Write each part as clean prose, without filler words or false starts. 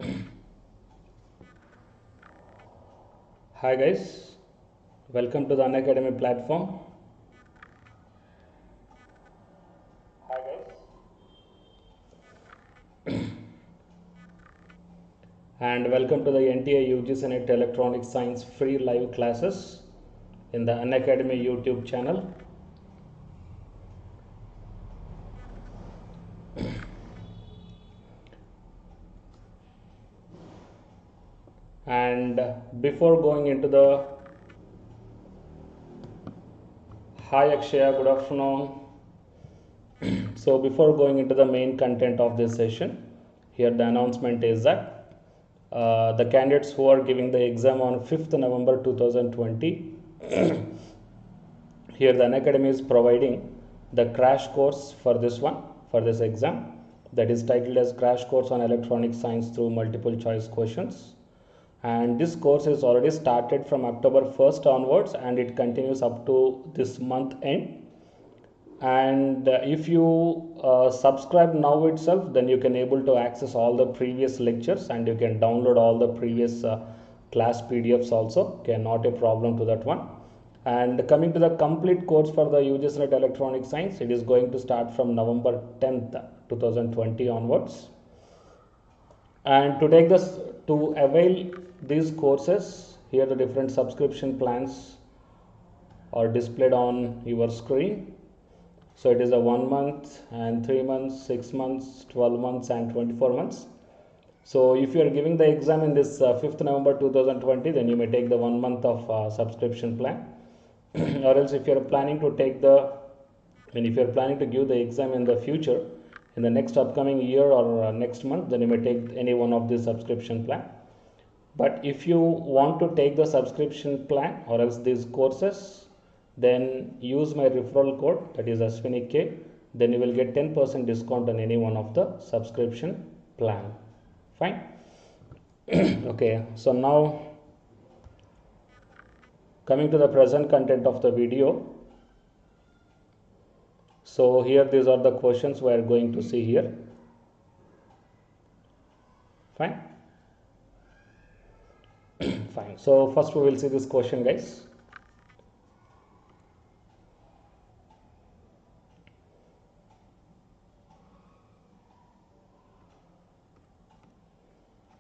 Hi guys, welcome to the Unacademy platform. And welcome to the NTA UGC NET Electronic Science free live classes in the Unacademy YouTube channel. And before going into the hi Akshaya, good afternoon. So before going into the main content of this session, here the announcement is that the candidates who are giving the exam on 5th November 2020, here the Unacademy is providing the crash course for this one, for this exam, that is titled as Crash Course on Electronic Science through Multiple Choice Questions. And this course is already started from October 1st onwards and it continues up to this month end. And if you subscribe now itself, then you can able to access all the previous lectures and you can download all the previous class PDFs also. Okay, not a problem to that one. And coming to the complete course for the UGC NET Electronic Science, it is going to start from November 10th 2020 onwards. And to take this, to avail these courses, here the different subscription plans are displayed on your screen. So it is a 1 month and 3 months, 6 months, 12 months and 24 months. So if you are giving the exam in this 5th November 2020, then you may take the 1 month of subscription plan. Or else if you are planning to take the, if you are planning to give the exam in the future, in the next upcoming year or next month, then you may take any one of the subscription plan. But if you want to take the subscription plan or else these courses, then use my referral code, that is Aswini K, then you will get 10% discount on any one of the subscription plan. Fine. Okay, so now coming to the present content of the video. So here these are the questions we are going to see here. Fine. Fine. So first we will see this question, guys.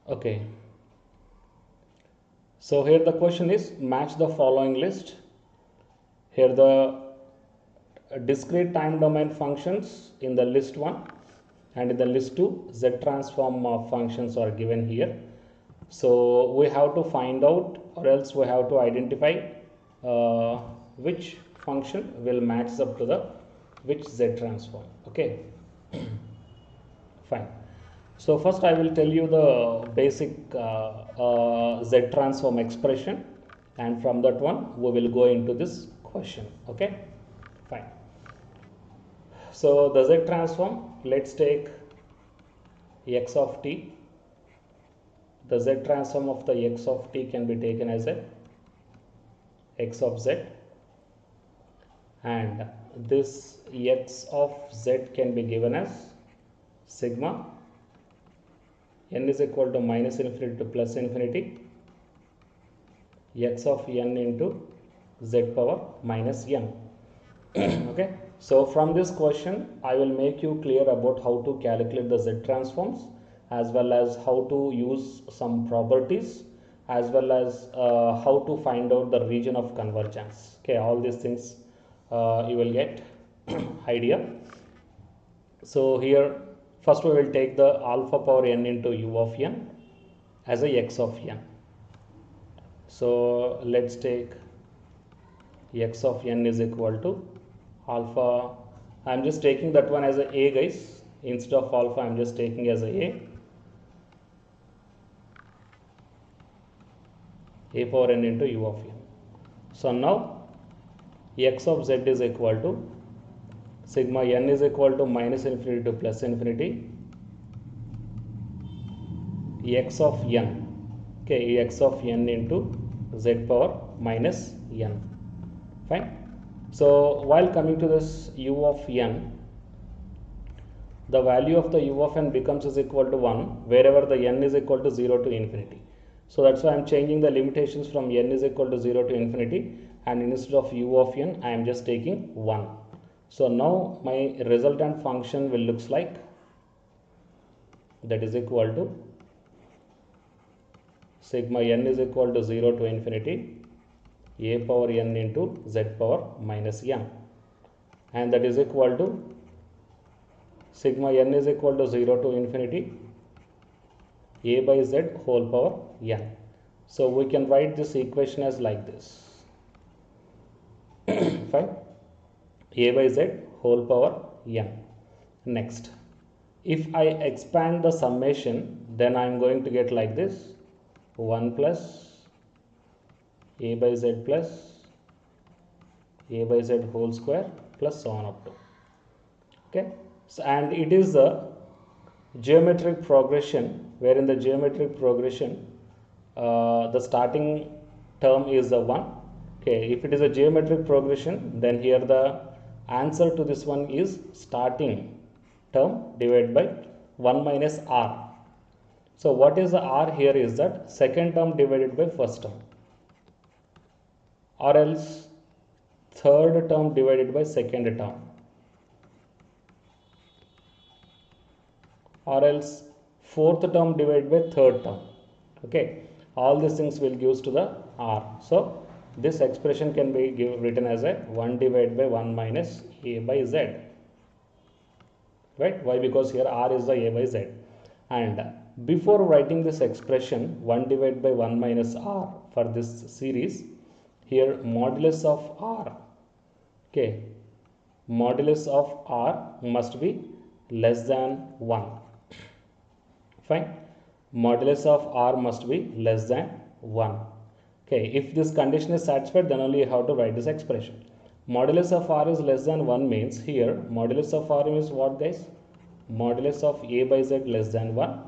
Okay. So here the question is, match the following list. Here the discrete time domain functions in the list 1 and in the list 2 Z transform functions are given here. So we have to find out or else we have to identify which function will match up to the which Z transform. Okay. Fine. So first I will tell you the basic Z transform expression, and from that one we will go into this question. Okay. Fine. So the Z transform, let's take x of t. The Z transform of the x of t can be taken as a x of z, and this x of z can be given as sigma n is equal to minus infinity to plus infinity x of n into z power minus n. Okay. So from this question I will make you clear about how to calculate the Z transforms, as well as how to use some properties, as well as how to find out the region of convergence. Okay, all these things you will get idea. So here first we will take the alpha power n into u of n as a x of n. So let's take x of n is equal to alpha. I am just taking that one as a guys. Instead of alpha I am just taking as a power n into u of n. So now x of z is equal to sigma n is equal to minus infinity to plus infinity x of n. Okay, x of n into z power minus n. Fine. So while coming to this u of n, the value of the u of n becomes is equal to 1 wherever the n is equal to 0 to infinity. So that's why I am changing the limitations from n is equal to 0 to infinity, and instead of u of n I am just taking 1. So now my resultant function will looks like, that is equal to sigma n is equal to 0 to infinity a power n into z power minus n, and that is equal to sigma n is equal to 0 to infinity a by z whole power n. So we can write this equation as like this. Fine. A by z whole power n. Next, if I expand the summation, then I am going to get like this: 1 plus a by z plus a by z whole square plus so on up to. Okay. So, and it is the geometric progression, where in the geometric progression the starting term is the 1. Okay, if it is a geometric progression, then here the answer to this one is starting term divided by 1 minus r. So what is the r here is that second term divided by first term, or else third term divided by second term, or else fourth term divided by third term. Okay, all these things will give to the r. So this expression can be written as a 1 divided by 1 minus a by z, right? Why? Because here r is the a by z, and before writing this expression 1 divided by 1 minus r for this series, here modulus of r, okay, modulus of r must be less than 1. Fine. Modulus of r must be less than 1. Okay, if this condition is satisfied, then only you have to write this expression. Modulus of r is less than 1 means here modulus of r is what, guys? Modulus of a by z less than 1.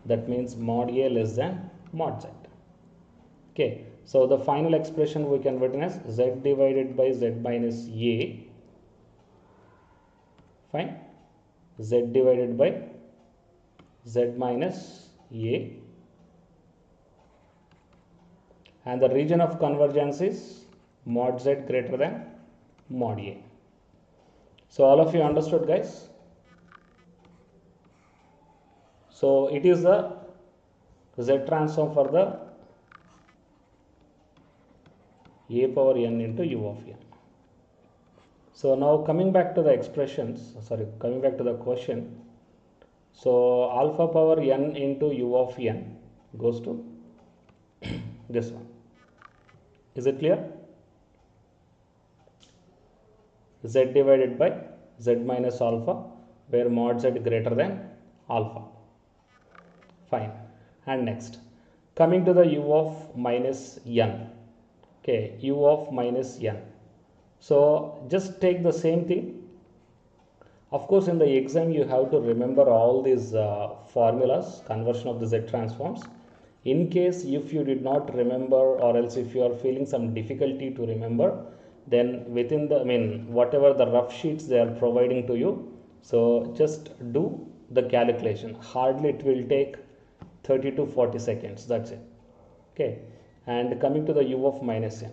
That means mod a less than mod z. Okay, so the final expression we can written as z divided by z minus a. Fine. Z divided by z minus a, and the region of convergence is mod z greater than mod a. So all of you understood, guys? So it is the z transform for the a power n into u of n. So now coming back to the expressions, coming back to the question. So alpha power n into u of n goes to this one. Is it clear? Z divided by z minus alpha, where mod z greater than alpha. Fine. And next, coming to the u of minus n. Okay, u of minus n. So just take the same thing. Of course, in the exam you have to remember all these formulas, conversion of the z transforms. In case if you did not remember, or else if you are feeling some difficulty to remember, then within the, whatever the rough sheets they are providing to you, so just do the calculation. Hardly it will take 30 to 40 seconds. That's it. Okay. And coming to the u of minus n.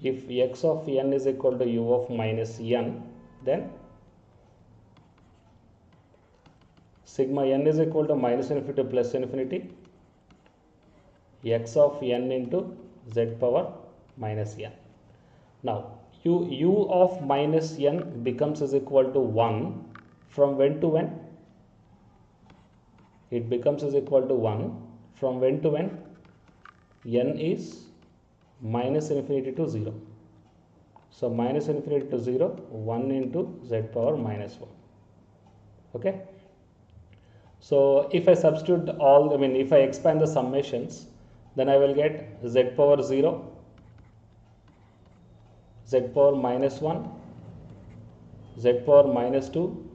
If x of n is equal to u of minus n, then sigma n is equal to minus infinity plus infinity x of n into z power minus n. Now u of minus n becomes is equal to 1 from when to when? It becomes is equal to 1 from when to when? N is minus infinity to 0. So minus infinity to 0, 1 into z power minus 1. Okay. So if I substitute all, if I expand the summations, then I will get z power 0, z power minus 1, z power minus 2,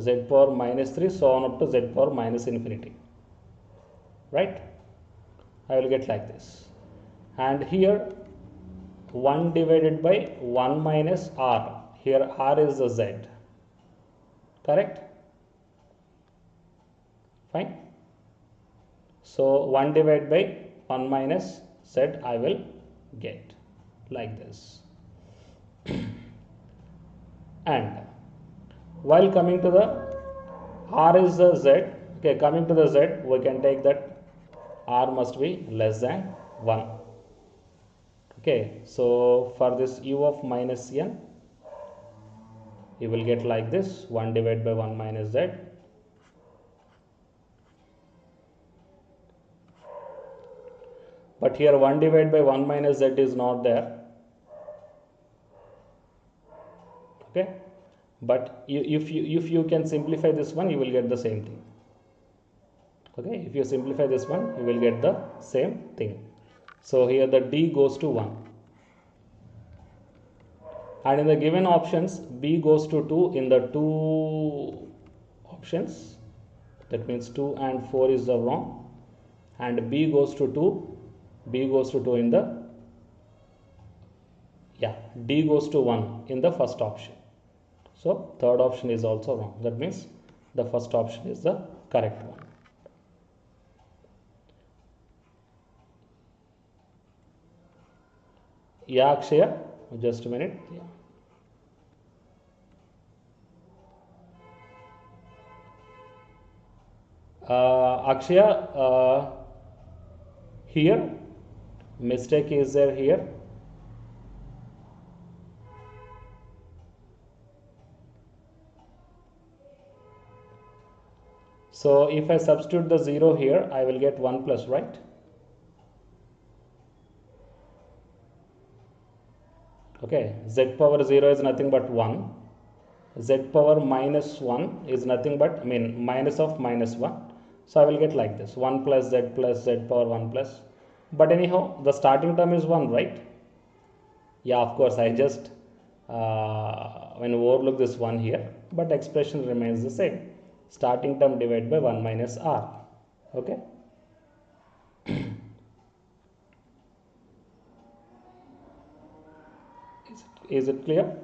z power minus 3, so on up to z power minus infinity. Right? I will get like this. And here 1 divided by 1 minus r. Here r is the z. correct? Fine. So 1 divided by 1 minus z I will get like this. And while coming to the r is the z, okay, coming to the z, we can take that r must be less than 1. Okay, so for this u of minus n, you will get like this, 1 divided by 1 minus z. But here 1 divided by 1 minus z is not there. Okay, but if you can simplify this one, you will get the same thing. Okay, if you simplify this one, you will get the same thing. So here the d goes to 1. And in the given options, b goes to 2 in the two options. That means 2 and 4 is the wrong. And b goes to 2. B goes to 2 in the, D goes to 1 in the first option. So third option is also wrong. That means the first option is the correct one. Yeah, Akshaya, just a minute. Akshaya, here mistake is there here. So if I substitute the 0 here, I will get 1 plus, right? Okay, z power 0 is nothing but 1. Z power minus 1 is nothing but, minus of minus 1. So I will get like this, 1 plus z power 1 plus. But anyhow, the starting term is 1, right? Yeah, of course, I just overlook this 1 here, but expression remains the same. Starting term divided by 1 minus r. Okay. Is it clear?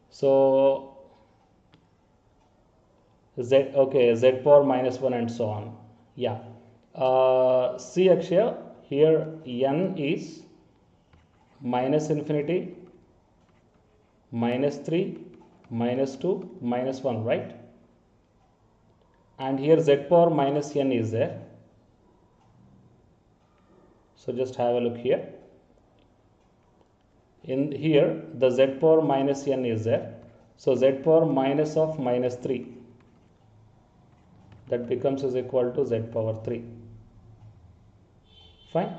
So z power minus 1 and so on. Yeah. See Akshaya, here n is minus infinity, minus 3, minus 2, minus 1, right? And here z power minus n is there. So just have a look here. In here the z power minus n is there. So z power minus of minus 3, that becomes is equal to z power 3. Fine.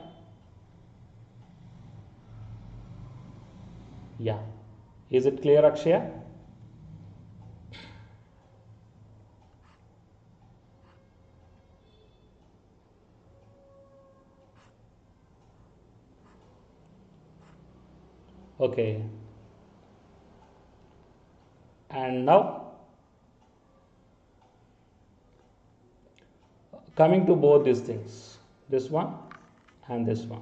Yeah. Is it clear, Akshaya? Okay. And now coming to both these things, this one and this one.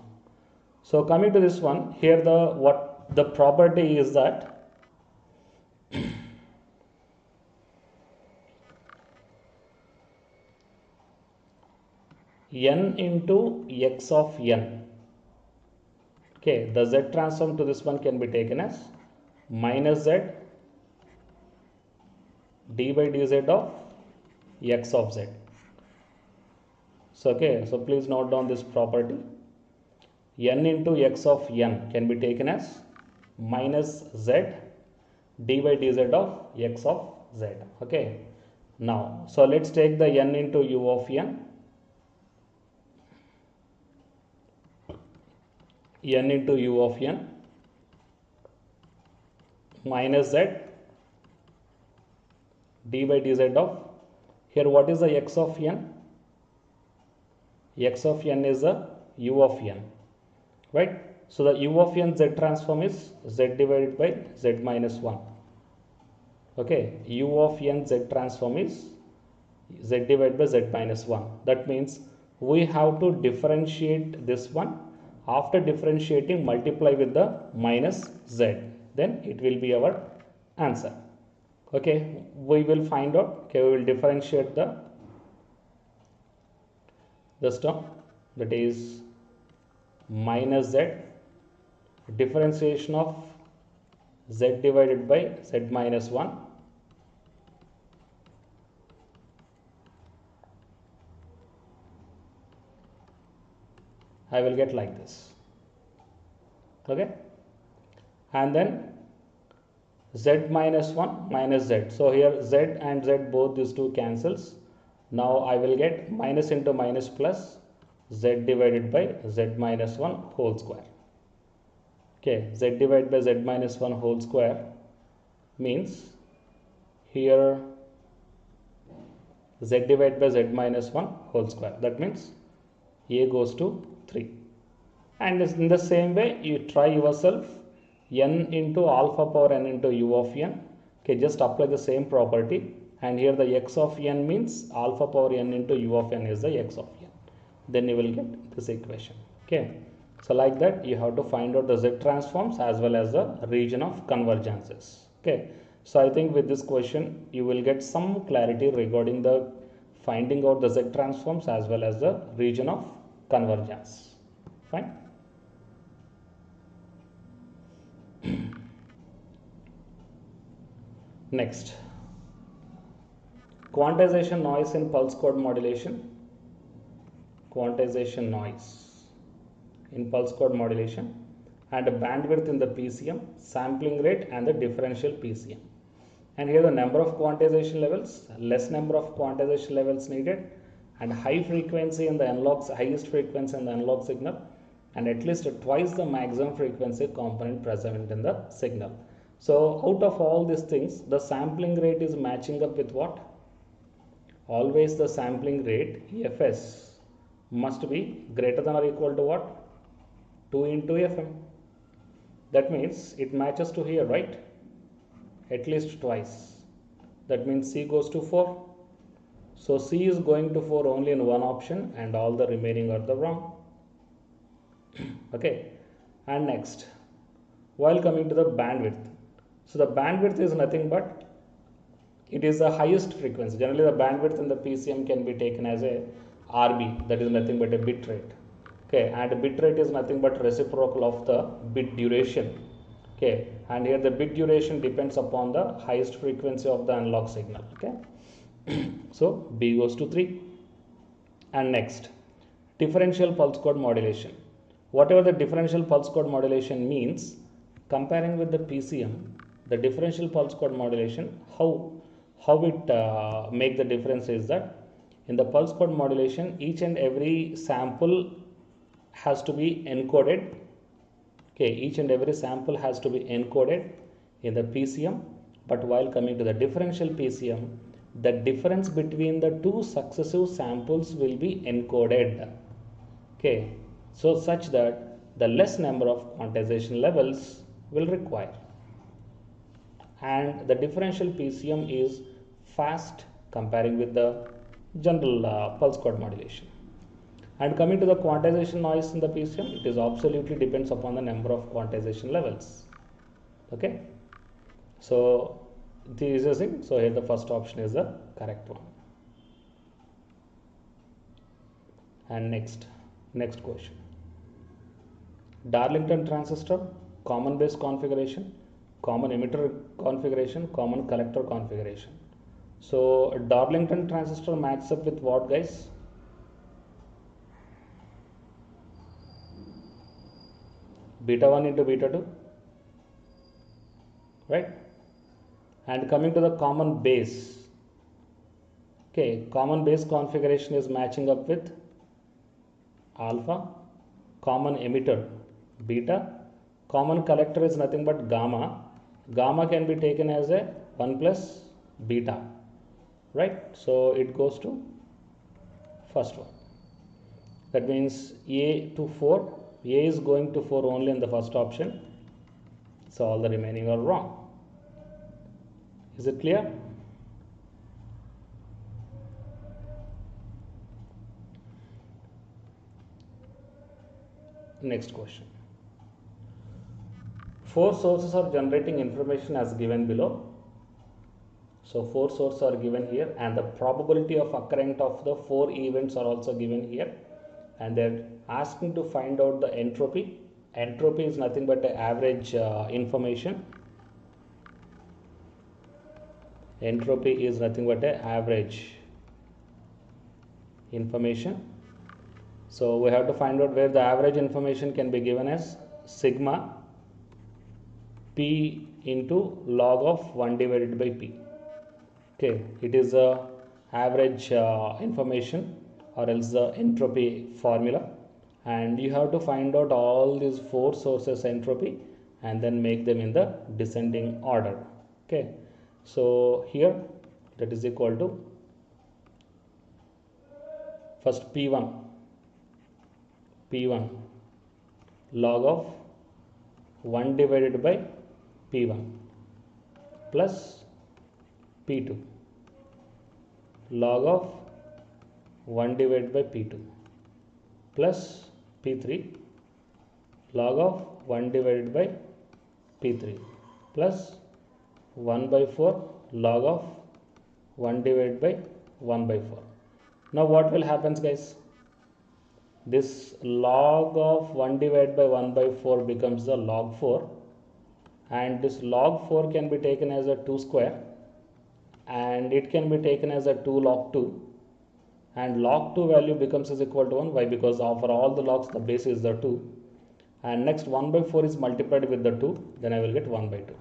So coming to this one, here the property is that n into x of n. Okay, the z transform to this one can be taken as minus z d by dz of x of z. So okay, so please note down this property. N into x of n can be taken as minus z d by dz of x of z. Okay, now so let's take the n into u of n. N into u of n minus z d by dz of, here what is the x of n? X of n is the u of n, right? So the u of n z transform is z divided by z minus 1. Okay, u of n z transform is z divided by z minus 1. That means we have to differentiate this one. After differentiating, multiply with the minus z. then it will be our answer. Okay, we will find out. Okay, we will differentiate this term, that is minus z, differentiation of z divided by z minus 1, I will get like this. Okay, and then z minus 1 minus z. So here z and z, both these two cancels. Now I will get minus into minus plus z divided by z minus 1 whole square. Okay, z divided by z minus 1 whole square means here z divided by z minus 1 whole square. That means a goes to 3. And in the same way, you try yourself n into alpha power n into u of n. Okay, just apply the same property, and here the x of n means alpha power n into u of n is the x of n. Then you will get this equation. Okay, so like that you have to find out the z transforms as well as the region of convergences. Okay, so I think with this question you will get some clarity regarding the finding out the z transforms as well as the region of convergence. Fine. Next, quantization noise in pulse code modulation. Quantization noise in pulse code modulation and bandwidth in the PCM, sampling rate and the differential PCM. And here the number of quantization levels, less number of quantization levels needed, and high frequency in the analog, highest frequency in the analog signal, and at least twice the maximum frequency component present in the signal. So out of all these things, the sampling rate is matching up with what? Always the sampling rate Fs must be greater than or equal to what? 2 into Fm. That means it matches to here, right? At least twice. That means C goes to 4. So C is going to 4 only in one option and all the remaining are the wrong. Okay, and next, while coming to the bandwidth. So the bandwidth is nothing but it is the highest frequency. Generally the bandwidth in the PCM can be taken as a RB, that is nothing but a bit rate. Okay, and bit rate is nothing but reciprocal of the bit duration. Okay, and here the bit duration depends upon the highest frequency of the analog signal. Okay, so B goes to 3. And next, differential pulse code modulation. Whatever the differential pulse code modulation means, comparing with the PCM, the differential pulse code modulation, how it make the difference is that in the pulse code modulation, each and every sample has to be encoded. Okay, each and every sample has to be encoded in the PCM, but while coming to the differential PCM, the difference between the two successive samples will be encoded. Okay, so such that the less number of quantization levels will require. And the differential PCM is fast comparing with the general pulse code modulation. And coming to the quantization noise in the PCM, it is absolutely depends upon the number of quantization levels. Okay, so this is it. So here the first option is the correct one. And next question. Darlington transistor, common base configuration, common emitter configuration, common collector configuration. So Darlington transistor matches up with what, guys? Beta 1 into beta 2, right? And coming to the common base, okay, common base configuration is matching up with alpha, common emitter beta, common collector is nothing but gamma. Gamma can be taken as a 1 plus beta, right? So it goes to first one. That means A to 4. A is going to 4 only in the first option. So all the remaining are wrong. Is it clear? Next question. 4 sources are generating information as given below. So 4 sources are given here, and the probability of occurrence of the 4 events are also given here, and they're asking to find out the entropy. Entropy is nothing but the average information. Entropy is nothing but the average information. So we have to find out where the average information can be given as sigma p into log of 1 divided by p. Okay, it is a average information, or else the entropy formula, and you have to find out all these 4 sources entropy and then make them in the descending order. Okay, so here that is equal to first p1 log of 1 divided by p1 plus p2 log of 1 divided by p2 plus p3 log of 1 divided by p3 plus 1 by 4 log of 1 divided by 1 by 4. Now what will happen, guys? This log of 1 divided by 1 by 4 becomes the log 4, and this log 4 can be taken as a 2 square, and it can be taken as a 2 log 2, and log 2 value becomes is equal to 1. Why? Because for all the logs the base is the 2, and next 1 by 4 is multiplied with the 2, then I will get 1 by 2.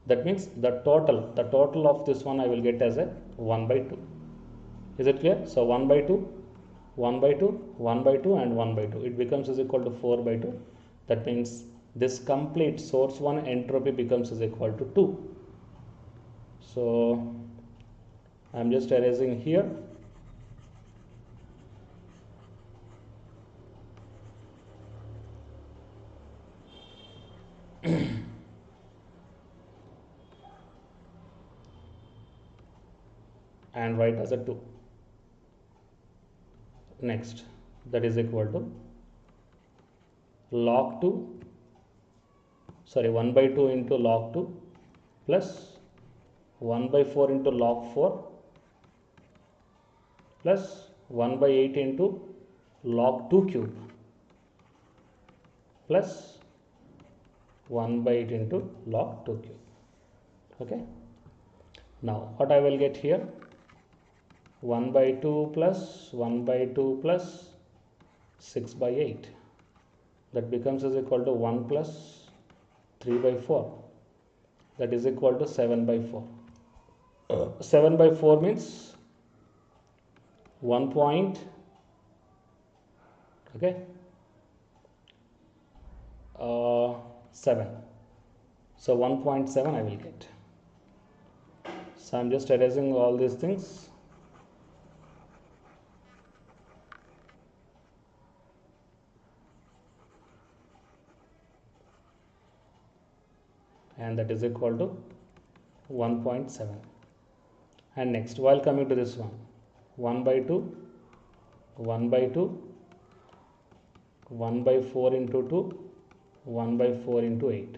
That means the total of this one I will get as a 1 by 2. Is it clear? So 1 by 2, 1 by 2, 1 by 2 and 1 by 2, it becomes is equal to 4 by 2. That means this complete source 1 entropy becomes is equal to 2. So I am just erasing here. And write as a 2. Next, that is equal to log 2, 1 by 2 into log 2 plus 1 by 4 into log 4 plus 1 by 8 into log 2 cube plus 1 by 8 into log 2 cube. Okay. Now what I will get here? 1 by 2 plus 1 by 2 plus 6 by 8. That becomes is equal to 1 plus 3 by 4. That is equal to 7 by 4. 7 by 4 means 1 point, okay, 7. So 1.7 I will get. So I am just erasing all these things. And that is equal to 1.7. And next, while coming to this one, 1 by 2, 1 by 2, 1 by 4 into 2, 1 by 4 into 8.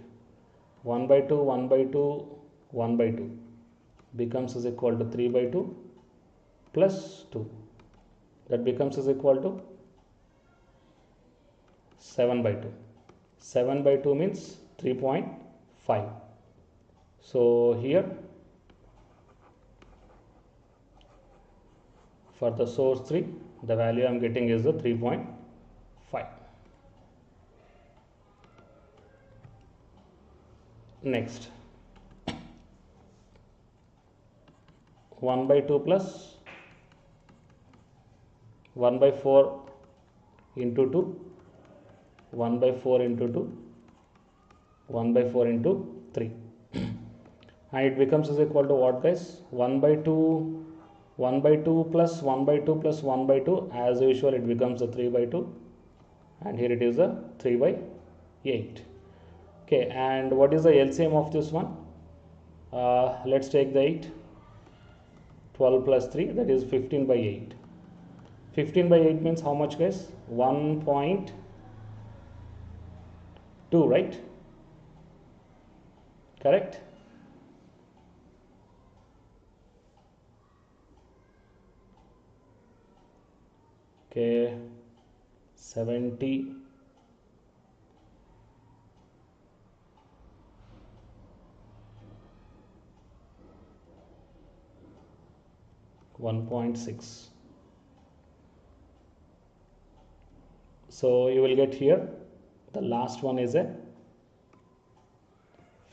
1 by 2, 1 by 2, 1 by 2 becomes is equal to 3 by 2 plus 2. That becomes is equal to 7 by 2. 7 by 2 means 3.5. So here for the source 3, the value I am getting is the 3.5. Next, 1 by 2 plus 1 by 4 into 2, 1 by 4 into 2, 1 by 4 into 3. And it becomes is equal to what, guys? 1 by 2, 1 by 2 plus 1 by 2 plus 1 by 2. As usual, it becomes a 3 by 2. And here it is a 3 by 8. Okay, and what is the LCM of this one? Let's take the 8. 12 plus 3, that is 15 by 8. 15 by 8 means how much, guys? 1.2, right? correct? Okay, 70. 1.6. So you will get here, the last one is a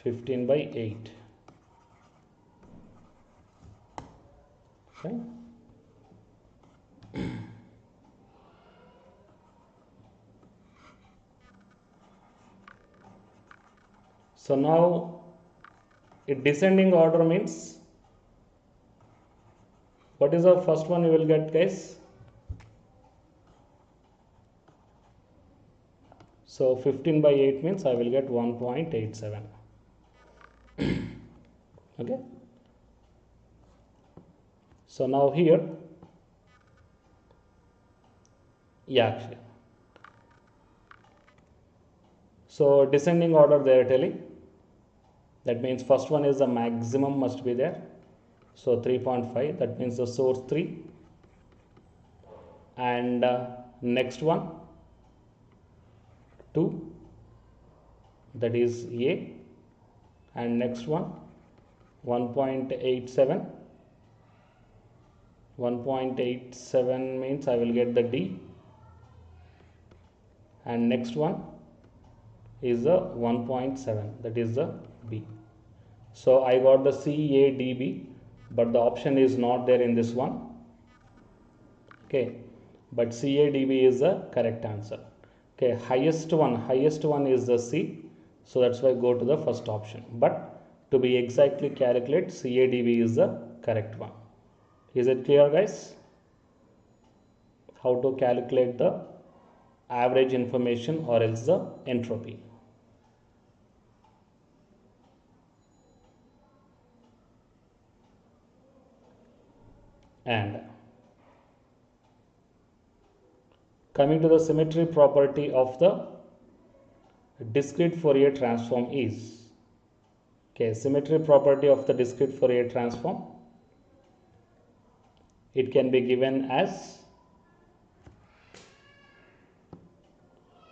15 by 8. Okay. So now, in descending order means, what is the first one you will get, guys? So 15 by 8 means I will get 1.87. Okay. So now here, yeah, actually. So descending order they are telling. That means first one is the maximum must be there. So 3.5, that means the source 3. And next one 2, that is A. And next one 1.87. 1.87 means I will get the D. And next one is the 1.7, that is the B. So I got the CADB, but the option is not there in this one. Okay, but CADB is the correct answer. Okay, highest one is the C, so that's why I go to the first option. But to be exactly calculate, CADB is the correct one. Is it clear, guys? How to calculate the average information or else the entropy? And coming to the symmetry property of the discrete Fourier transform is, okay, symmetry property of the discrete Fourier transform, it can be given as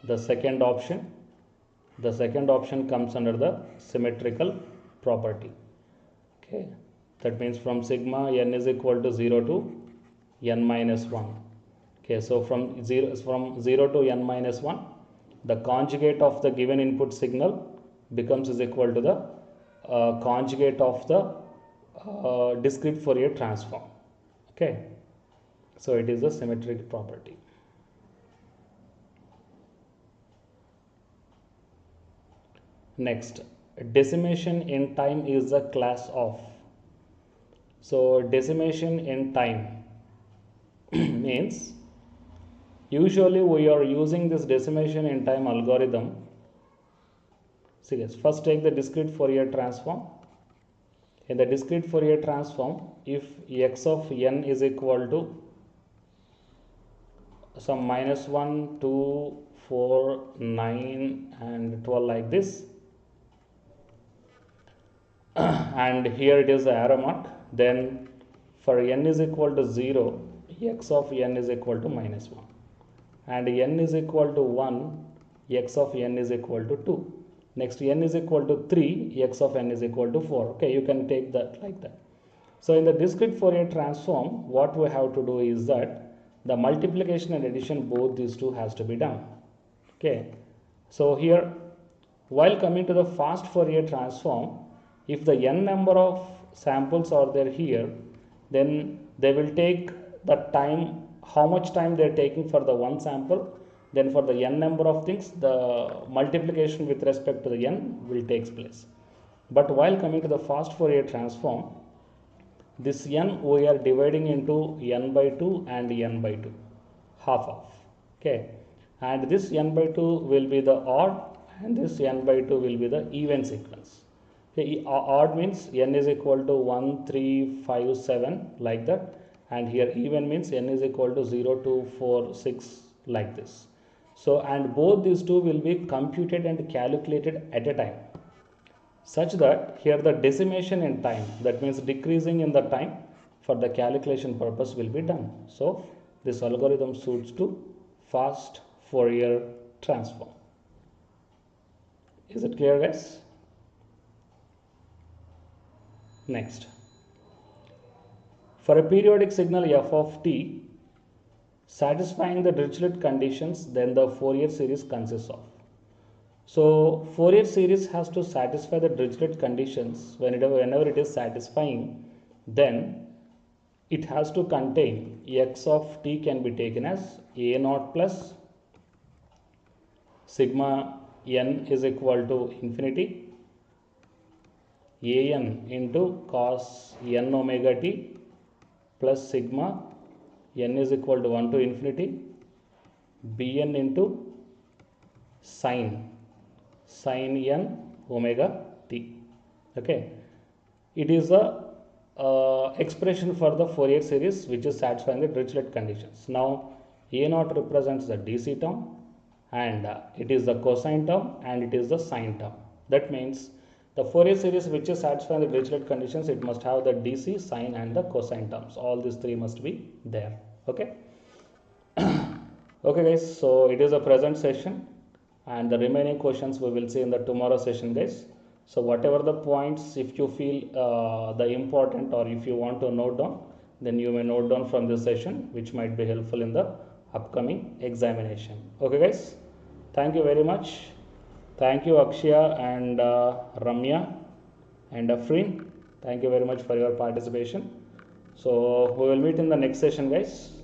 the second option. The second option comes under the symmetrical property. Okay, that means from sigma n is equal to 0 to n minus 1. Okay, so from 0 to n minus 1, the conjugate of the given input signal becomes is equal to the conjugate of the discrete Fourier transform. Okay, so it is a symmetric property. Next, decimation in time is a class of. So decimation in time means usually we are using this decimation in time algorithm. See, yes, first take the discrete Fourier transform. In the discrete Fourier transform, if x of n is equal to some minus 1, 2, 4, 9 and 12 like this, and here it is the arrow mark, then for n is equal to 0, x of n is equal to minus 1, and n is equal to 1, x of n is equal to 2. Next, n is equal to 3, x of n is equal to 4. Okay, you can take that like that. So in the discrete Fourier transform, what we have to do is that the multiplication and addition, both these two has to be done. Okay, so here, while coming to the fast Fourier transform, if the n number of samples are there here, then they will take the time, how much time they are taking for the one sample. Then for the n number of things, the multiplication with respect to the n will take place. But while coming to the fast Fourier transform, this n we are dividing into n by 2 and n by 2, half of. Okay, and this n by 2 will be the odd and this n by 2 will be the even sequence. Okay, odd means n is equal to 1, 3, 5, 7 like that, and here even means n is equal to 0, 2, 4, 6 like this. So, and both these two will be computed and calculated at a time. such that here the decimation in time, that means decreasing in the time for the calculation purpose, will be done. So this algorithm suits to fast Fourier transform. Is it clear, guys? Next, for a periodic signal f of t satisfying the Dirichlet conditions, then the Fourier series consists of. So Fourier series has to satisfy the Dirichlet conditions. Whenever it is satisfying, then it has to contain x of t can be taken as a naught plus sigma n is equal to infinity an into cos n omega t plus sigma n is equal to 1 to infinity bn into sin n omega t. Okay, it is a expression for the Fourier series which is satisfying the Dirichlet conditions. Now a naught represents the DC term, and it is the cosine term, and it is the sine term. That means the Fourier series which is satisfying the Dirichlet conditions, it must have the DC, sine and the cosine terms. All these three must be there. Okay. Okay guys, so it is a present session, and the remaining questions we will see in the tomorrow session, guys. So whatever the points, if you feel the important, or if you want to note down, then you may note down from this session, which might be helpful in the upcoming examination. Okay guys, thank you very much. Thank you Akshaya and Ramya and Afrin. Thank you very much for your participation. So we will meet in the next session, guys.